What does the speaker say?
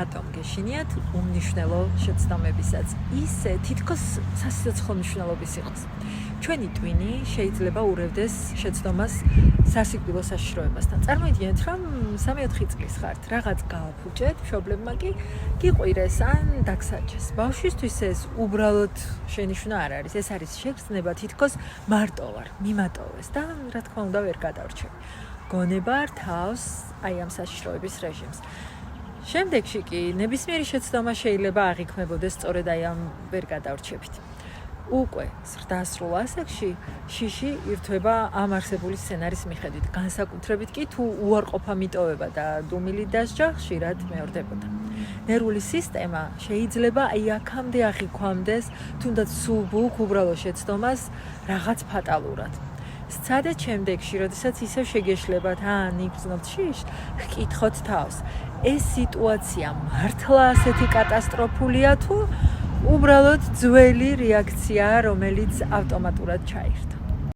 რატომ გეშინიათ უმნიშვნელო შეცდომებისაც ისე თითქოს სასიცოცხლო მნიშვნელობის იყოს. ჩვენი ტვინი შეიძლება ურევდეს შეცდომას სასიკვდილო საშიშროებასთან. წარმოიდგინეთ, რომ 3-4 წლის ხართ, რაღაც გააფუჭეთ, მშობლებმა კი გიყვირეს ან დაგსაჯეს. ბავშვისთვის ეს უბრალოდ შენიშვნა არ არის, ეს არის შეგრძნება თითქოს მარტო ვარ, მიმატოვეს და რა თქმა უნდა ვერ გადავრჩები. გონებარ თავს აი ამ საშიშროების რეჟიმს. შემდეგში კი ნებისმიერი შეცდომა შეიძლება აღიქმებოდეს სწორედ აი ამ ვერ გადავრჩებით. უკვე ზრდასრულ ასაკში შიში ირთვება ამ არსებული სცენარის მიხედვით, განსაკუთრებით კი თუ უარყოფა მიტოვება და დუმილი დასჯა ხშირად მეორდებოდა. ნერვული სისტემა შეიძლება აი აქამდე აღიქვამდეს თუნდაც სუბუქ უბრალო შეცდომას რაღაც ფატალურად. სცადეთ შემდეგში, როდესაც ისევ შეგეშლებათ, ან იგრძნობთ შიშს, ჰკითხოთ თავს. ეს სიტუაცია მართლა ასეთი კატასტროფულია თუ უბრალოდ ძველი რეაქცია, რომელიც ავტომატურად ჩაირთვა.